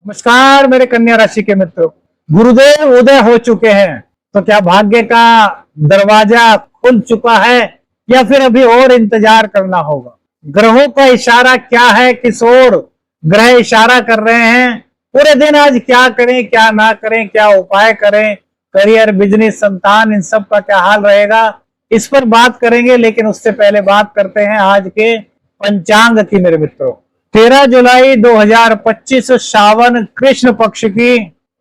नमस्कार मेरे कन्या राशि के मित्रों, गुरुदेव उदय हो चुके हैं। तो क्या भाग्य का दरवाजा खुल चुका है या फिर अभी और इंतजार करना होगा? ग्रहों का इशारा क्या है, किस ओर ग्रह इशारा कर रहे हैं? पूरे दिन आज क्या करें क्या ना करें, क्या उपाय करें, करियर, बिजनेस, संतान, इन सब का क्या हाल रहेगा, इस पर बात करेंगे। लेकिन उससे पहले बात करते हैं आज के पंचांग की मेरे मित्रों। 13 जुलाई 2025 सावन कृष्ण पक्ष की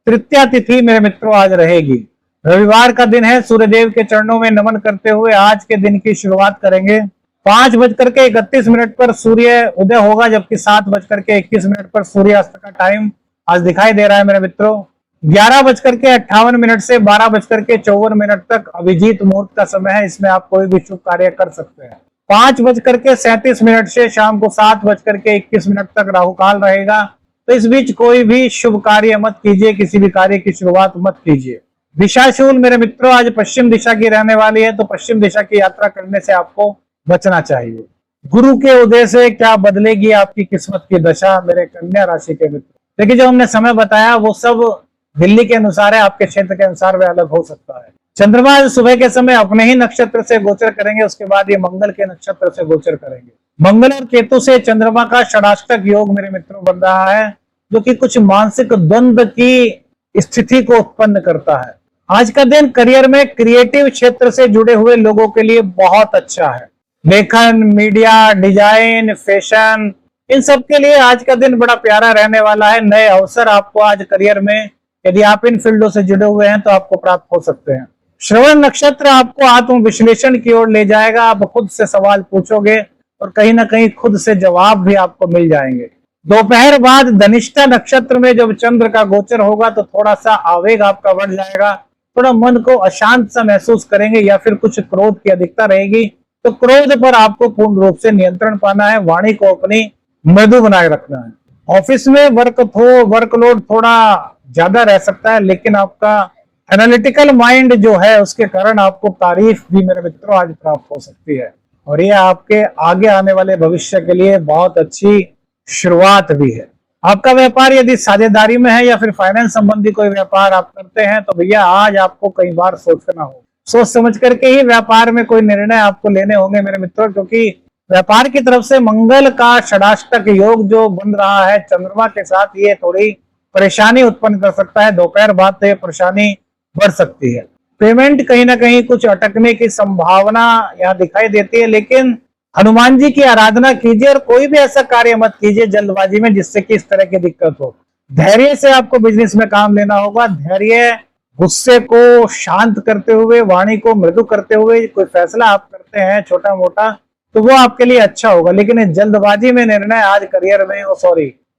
तृतीया तिथि मेरे मित्रों आज रहेगी। रविवार का दिन है। सूर्यदेव के चरणों में नमन करते हुए आज के दिन की शुरुआत करेंगे। 5:31 पर सूर्य उदय होगा, जबकि 7:21 पर सूर्यास्त का टाइम आज दिखाई दे रहा है मेरे मित्रों। 11:58 से 12:54 तक अभिजीत मुहूर्त का समय है। इसमें आप कोई भी शुभ कार्य कर सकते हैं। 5:37 से शाम को 7:21 तक राहु काल रहेगा। तो इस बीच कोई भी शुभ कार्य मत कीजिए, किसी भी कार्य की शुरुआत मत कीजिए। दिशाशूल मेरे मित्रों आज पश्चिम दिशा की रहने वाली है, तो पश्चिम दिशा की यात्रा करने से आपको बचना चाहिए। गुरु के उदय से क्या बदलेगी आपकी किस्मत की दशा मेरे कन्या राशि के मित्र? देखिए, जो हमने समय बताया वो सब दिल्ली के अनुसार है, आपके क्षेत्र के अनुसार वह अलग हो सकता है। चंद्रमा सुबह के समय अपने ही नक्षत्र से गोचर करेंगे, उसके बाद ये मंगल के नक्षत्र से गोचर करेंगे। मंगल और केतु से चंद्रमा का षडाष्टक योग मेरे मित्रों बन रहा है, जो कि कुछ मानसिक द्वंद्व की स्थिति को उत्पन्न करता है। आज का दिन करियर में क्रिएटिव क्षेत्र से जुड़े हुए लोगों के लिए बहुत अच्छा है। लेखन, मीडिया, डिजाइन, फैशन, इन सब के लिए आज का दिन बड़ा प्यारा रहने वाला है। नए अवसर आपको आज करियर में, यदि आप इन फील्डों से जुड़े हुए हैं, तो आपको प्राप्त हो सकते हैं। श्रवण नक्षत्र आपको आत्म विश्लेषण की ओर ले जाएगा। आप खुद से सवाल पूछोगे और कहीं ना कहीं खुद से जवाब भी आपको मिल जाएंगे। दोपहर बाद धनिष्ठा नक्षत्र में जब चंद्र का गोचर होगा तो थोड़ा सा आवेग आपका बढ़ जाएगा, थोड़ा मन को अशांत सा महसूस करेंगे या फिर कुछ क्रोध की अधिकता रहेगी। तो क्रोध पर आपको पूर्ण रूप से नियंत्रण पाना है, वाणी को अपनी मृदु बनाए रखना है। ऑफिस में वर्कलोड थोड़ा ज्यादा रह सकता है, लेकिन आपका एनालिटिकल माइंड जो है उसके कारण आपको तारीफ भी मेरे मित्रों आज प्राप्त हो सकती है, और ये आपके आगे आने वाले भविष्य के लिए बहुत अच्छी शुरुआत भी है। आपका व्यापार यदि साझेदारी में है या फिर फाइनेंस संबंधी कोई व्यापार आप करते हैं, तो भैया आज आपको कई बार सोचना होगा। सोच समझ करके ही व्यापार में कोई निर्णय आपको लेने होंगे मेरे मित्रों, क्योंकि व्यापार की तरफ से मंगल का षडाष्टक योग जो बन रहा है चंद्रमा के साथ, ये थोड़ी परेशानी उत्पन्न कर सकता है। दोपहर बाद तो ये परेशानी बढ़ सकती है। पेमेंट कहीं ना कहीं कुछ अटकने की संभावना यहाँ दिखाई देती है, लेकिन हनुमान जी की आराधना कीजिए और कोई भी ऐसा कार्य मत कीजिए जल्दबाजी में जिससे कि इस तरह की दिक्कत हो। धैर्य से आपको बिजनेस में काम लेना होगा। धैर्य, गुस्से को शांत करते हुए, वाणी को मृदु करते हुए कोई फैसला आप करते हैं छोटा मोटा, तो वो आपके लिए अच्छा होगा। लेकिन जल्दबाजी में निर्णय आज करियर में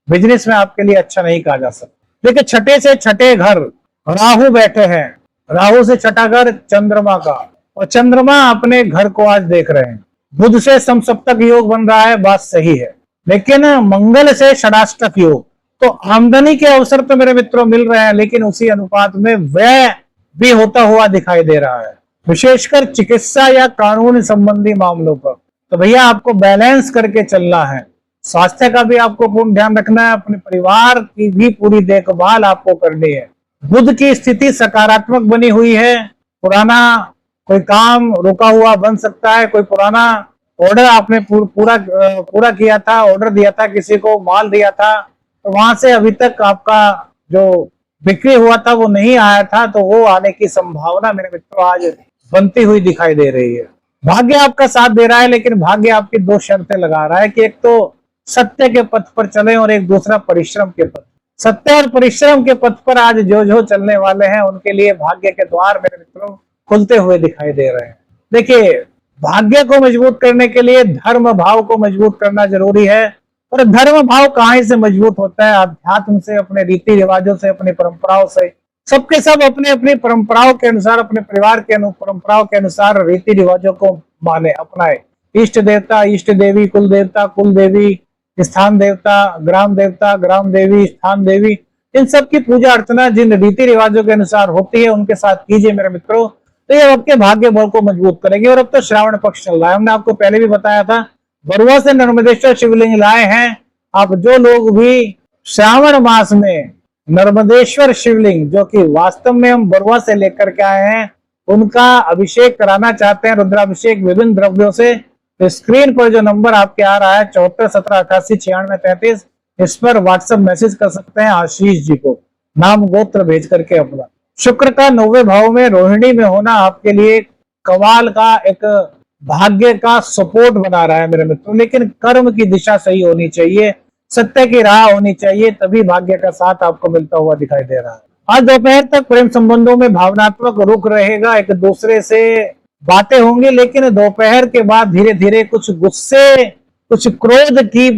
बिजनेस में आपके लिए अच्छा नहीं कहा जा सकता। देखिए, छठे से छठे घर राहु बैठे हैं। राहु से छठा घर चंद्रमा का, और चंद्रमा अपने घर को आज देख रहे हैं। बुध से समसप्तक योग बन रहा है, बात सही है, लेकिन मंगल से षडाष्टक योग, तो आमदनी के अवसर तो मेरे मित्रों मिल रहे हैं, लेकिन उसी अनुपात में व्यय भी होता हुआ दिखाई दे रहा है, विशेषकर चिकित्सा या कानून संबंधी मामलों पर। तो भैया आपको बैलेंस करके चलना है। स्वास्थ्य का भी आपको पूर्ण ध्यान रखना है, अपने परिवार की भी पूरी देखभाल आपको करनी है। बुध की स्थिति सकारात्मक बनी हुई है। पुराना कोई काम रुका हुआ बन सकता है, कोई पुराना ऑर्डर आपने पूरा किया था, ऑर्डर दिया था, किसी को माल दिया था, तो वहां से अभी तक आपका जो बिक्री हुआ था वो नहीं आया था, तो वो आने की संभावना मेरे मित्रों आज बनती हुई दिखाई दे रही है। भाग्य आपका साथ दे रहा है, लेकिन भाग्य आपकी दो शर्तें लगा रहा है कि एक तो सत्य के पथ पर चले और एक दूसरा परिश्रम के पथ। सत्य और परिश्रम के पथ पर आज जो चलने वाले हैं उनके लिए भाग्य के द्वार मेरे मित्रों खुलते हुए दिखाई दे रहे हैं। देखिए, भाग्य को मजबूत करने के लिए धर्म भाव को मजबूत करना जरूरी है, और धर्म भाव कहाँ से मजबूत होता है? अध्यात्म से, अपने रीति रिवाजों से, अपनी परंपराओं से। सबके सब अपने अपनी परंपराओं के अनुसार, अपने परिवार के परंपराओं के अनुसार रीति रिवाजों को माने, अपनाए। इष्ट देवता, इष्ट देवी, कुल देवता, कुल देवी, स्थान देवता, ग्राम देवी, स्थान देवी, इन सब की पूजा अर्चना जिन रीति रिवाजों के अनुसार होती है उनके साथ कीजिए मेरे मित्रों, तो ये आपके भाग्य बल को मजबूत करेगी। और अब तो श्रावण पक्ष चल रहा है, हमने आपको पहले भी बताया था, बरुआ से नर्मदेश्वर शिवलिंग लाए हैं। आप जो लोग भी श्रावण मास में नर्मदेश्वर शिवलिंग, जो कि वास्तव में हम बरुआ से लेकर के आए हैं, उनका अभिषेक कराना चाहते हैं, रुद्राभिषेक विभिन्न द्रव्यों से, तो स्क्रीन पर जो नंबर आपके आ रहा है 74 17 88 96 33, इस पर व्हाट्सएप मैसेज कर सकते हैं आशीष जी को, नाम गोत्र भेज करके अपना। शुक्र का 9वें भाव में रोहिणी में होना आपके लिए कमाल का एक भाग्य का सपोर्ट बना रहा है मेरे मित्रों, लेकिन कर्म की दिशा सही होनी चाहिए, सत्य की राह होनी चाहिए, तभी भाग्य का साथ आपको मिलता हुआ दिखाई दे रहा है। आज दोपहर तक प्रेम संबंधों में भावनात्मक रुख रहेगा, एक दूसरे से बातें होंगी, लेकिन दोपहर के बाद धीरे धीरे कुछ गुस्से, कुछ क्रोध की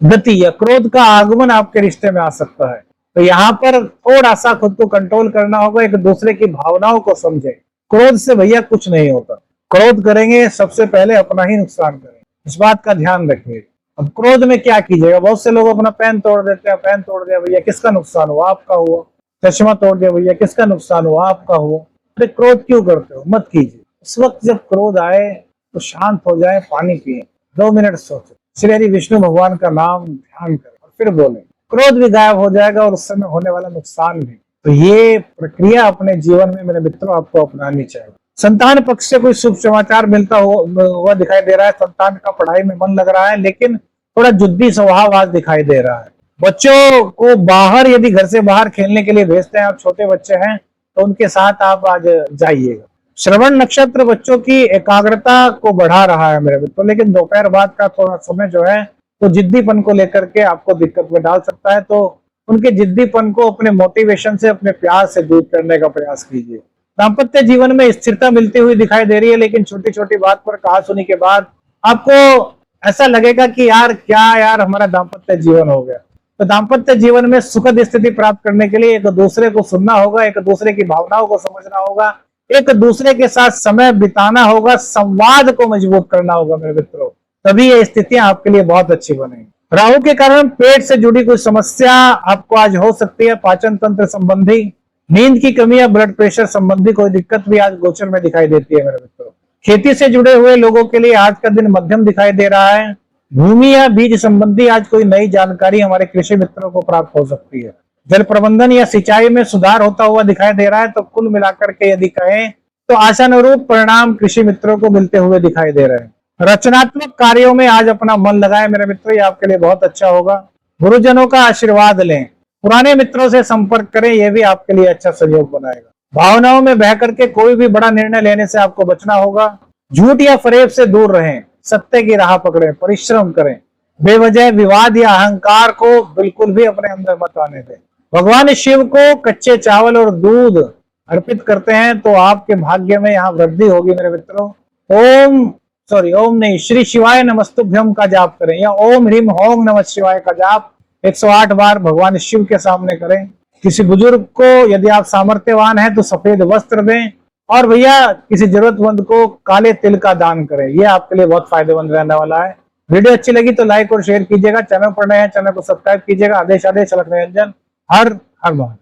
गति या क्रोध का आगमन आपके रिश्ते में आ सकता है। तो यहाँ पर थोड़ा सा खुद को कंट्रोल करना होगा, एक दूसरे की भावनाओं को समझे। क्रोध से भैया कुछ नहीं होता, क्रोध करेंगे सबसे पहले अपना ही नुकसान करेंगे, इस बात का ध्यान रखिए। अब क्रोध में क्या कीजिएगा, बहुत से लोग अपना पेन तोड़ देते हैं, पेन तोड़ दिया भैया किसका नुकसान हुआ, आपका हुआ। चश्मा तोड़ दिया भैया किसका नुकसान हुआ, आपका हुआ। अरे क्रोध क्यों करते हो, मत कीजिए। उस वक्त जब क्रोध आए तो शांत हो जाए, पानी पिए, 2 मिनट सोचे, श्री हरि विष्णु भगवान का नाम ध्यान करें और फिर बोले, क्रोध भी गायब हो जाएगा और उस समय होने वाला नुकसान भी। तो ये प्रक्रिया अपने जीवन में मेरे मित्रों आपको अपनानी चाहिए। संतान पक्ष से कोई शुभ समाचार मिलता हुआ दिखाई दे रहा है, संतान का पढ़ाई में मन लग रहा है, लेकिन थोड़ा जिद्दी स्वभाव आज दिखाई दे रहा है। बच्चों को बाहर, यदि घर से बाहर खेलने के लिए भेजते हैं, आप छोटे बच्चे हैं तो उनके साथ आप आज जाइएगा। श्रवण नक्षत्र बच्चों की एकाग्रता को बढ़ा रहा है मेरे मित्रों, लेकिन दोपहर बाद का थोड़ा समय जो है तो जिद्दीपन को लेकर के आपको दिक्कत में डाल सकता है, तो उनके जिद्दीपन को अपने मोटिवेशन से, अपने प्यार से दूर करने का प्रयास कीजिए। दाम्पत्य जीवन में स्थिरता मिलती हुई दिखाई दे रही है, लेकिन छोटी छोटी बात पर कहा सुनी के बाद आपको ऐसा लगेगा कि यार क्या यार हमारा दाम्पत्य जीवन हो गया। तो दाम्पत्य जीवन में सुखद स्थिति प्राप्त करने के लिए एक दूसरे को सुनना होगा, एक दूसरे की भावनाओं को समझना होगा, एक दूसरे के साथ समय बिताना होगा, संवाद को मजबूत करना होगा मेरे मित्रों, तभी ये स्थितियां आपके लिए बहुत अच्छी बनेगी। राहु के कारण पेट से जुड़ी कोई समस्या आपको आज हो सकती है, पाचन तंत्र संबंधी, नींद की कमी या ब्लड प्रेशर संबंधी कोई दिक्कत भी आज गोचर में दिखाई देती है मेरे मित्रों। खेती से जुड़े हुए लोगों के लिए आज का दिन मध्यम दिखाई दे रहा है। भूमि या बीज संबंधी आज कोई नई जानकारी हमारे कृषि मित्रों को प्राप्त हो सकती है। जल प्रबंधन या सिंचाई में सुधार होता हुआ दिखाई दे रहा है। तो कुल मिलाकर के यदि कहें तो आशानुरूप परिणाम कृषि मित्रों को मिलते हुए दिखाई दे रहे हैं। रचनात्मक कार्यों में आज अपना मन लगाए मेरे मित्रों, ये आपके लिए बहुत अच्छा होगा। गुरुजनों का आशीर्वाद लें, पुराने मित्रों से संपर्क करें, यह भी आपके लिए अच्छा सहयोग बनाएगा। भावनाओं में बह करके कोई भी बड़ा निर्णय लेने से आपको बचना होगा। झूठ या फरेब से दूर रहें, सत्य की राह पकड़ें, परिश्रम करें। बेवजह विवाद या अहंकार को बिल्कुल भी अपने अंदर मत आने दें। भगवान शिव को कच्चे चावल और दूध अर्पित करते हैं तो आपके भाग्य में यहाँ वृद्धि होगी मेरे मित्रों। ओम नहीं, श्री शिवाय नमस्तुभ्यम का जाप करें या ओम ह्रीम होम नमः शिवाय का जाप 108 बार भगवान शिव के सामने करें। किसी बुजुर्ग को यदि आप सामर्थ्यवान हैं तो सफेद वस्त्र दें, और भैया किसी जरूरतमंद को काले तिल का दान करें, यह आपके लिए बहुत फायदेमंद रहने वाला है। वीडियो अच्छी लगी तो लाइक और शेयर कीजिएगा, चैनल पर नए हैं चैनल को सब्सक्राइब कीजिएगा। आदेश अलख निरंजन, हर हर महादेव।